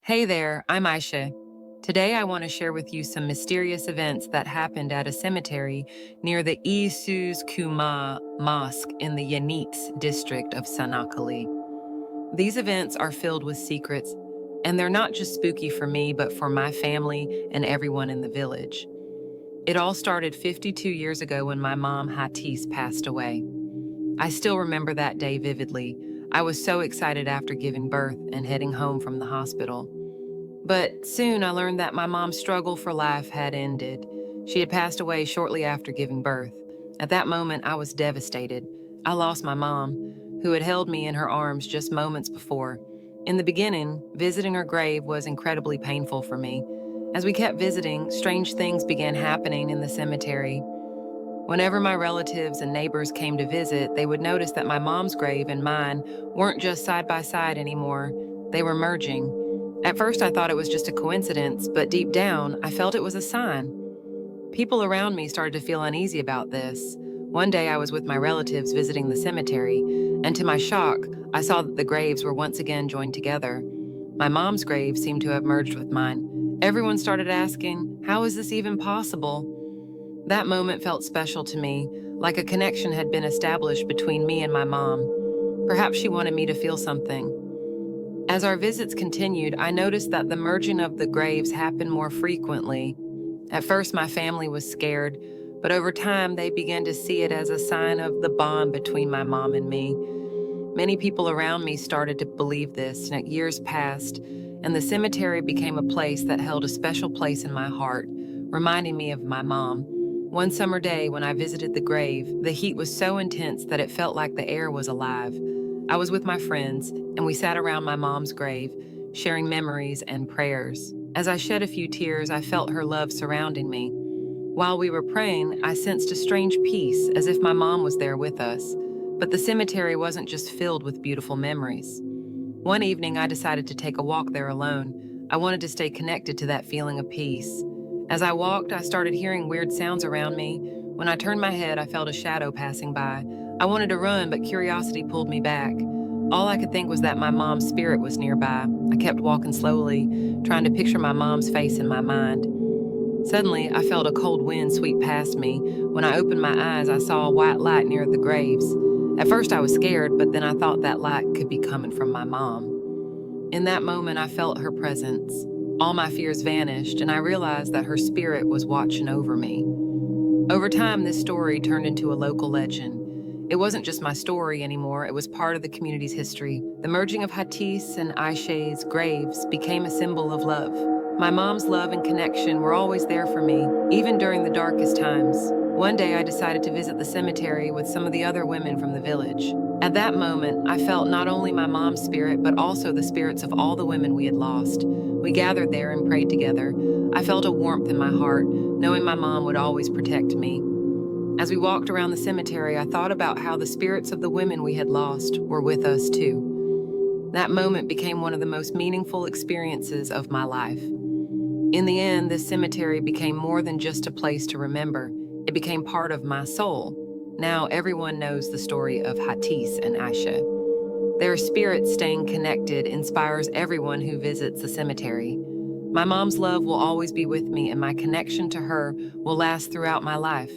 Hey there, I'm Aisha. Today I want to share with you some mysterious events that happened at a cemetery near the İsus Kuma Mosque in the Yanits district of Sanakali. These events are filled with secrets, and they're not just spooky for me, but for my family and everyone in the village. It all started 52 years ago when my mom, Hatis, passed away. I still remember that day vividly. I was so excited after giving birth and heading home from the hospital. But soon I learned that my mom's struggle for life had ended. She had passed away shortly after giving birth. At that moment, I was devastated. I lost my mom, who had held me in her arms just moments before. In the beginning, visiting her grave was incredibly painful for me. As we kept visiting, strange things began happening in the cemetery. Whenever my relatives and neighbors came to visit, they would notice that my mom's grave and mine weren't just side by side anymore. They were merging. At first, I thought it was just a coincidence, but deep down, I felt it was a sign. People around me started to feel uneasy about this. One day, I was with my relatives visiting the cemetery, and to my shock, I saw that the graves were once again joined together. My mom's grave seemed to have merged with mine. Everyone started asking, "How is this even possible?" That moment felt special to me, like a connection had been established between me and my mom. Perhaps she wanted me to feel something. As our visits continued, I noticed that the merging of the graves happened more frequently. At first, my family was scared, but over time, they began to see it as a sign of the bond between my mom and me. Many people around me started to believe this, and years passed, and the cemetery became a place that held a special place in my heart, reminding me of my mom. One summer day, when I visited the grave, the heat was so intense that it felt like the air was alive. I was with my friends, and we sat around my mom's grave, sharing memories and prayers. As I shed a few tears, I felt her love surrounding me. While we were praying, I sensed a strange peace, as if my mom was there with us. But the cemetery wasn't just filled with beautiful memories. One evening, I decided to take a walk there alone. I wanted to stay connected to that feeling of peace. As I walked, I started hearing weird sounds around me. When I turned my head, I felt a shadow passing by. I wanted to run, but curiosity pulled me back. All I could think was that my mom's spirit was nearby. I kept walking slowly, trying to picture my mom's face in my mind. Suddenly, I felt a cold wind sweep past me. When I opened my eyes, I saw a white light near the graves. At first, I was scared, but then I thought that light could be coming from my mom. In that moment, I felt her presence. All my fears vanished, and I realized that her spirit was watching over me. Over time, this story turned into a local legend. It wasn't just my story anymore, it was part of the community's history. The merging of Hatis and Aisha's graves became a symbol of love. My mom's love and connection were always there for me, even during the darkest times. One day, I decided to visit the cemetery with some of the other women from the village. At that moment, I felt not only my mom's spirit, but also the spirits of all the women we had lost. We gathered there and prayed together. I felt a warmth in my heart, knowing my mom would always protect me. As we walked around the cemetery, I thought about how the spirits of the women we had lost were with us too. That moment became one of the most meaningful experiences of my life. In the end, this cemetery became more than just a place to remember. It became part of my soul. Now everyone knows the story of Hatis and Aisha. Their spirits staying connected inspires everyone who visits the cemetery. My mom's love will always be with me, and my connection to her will last throughout my life.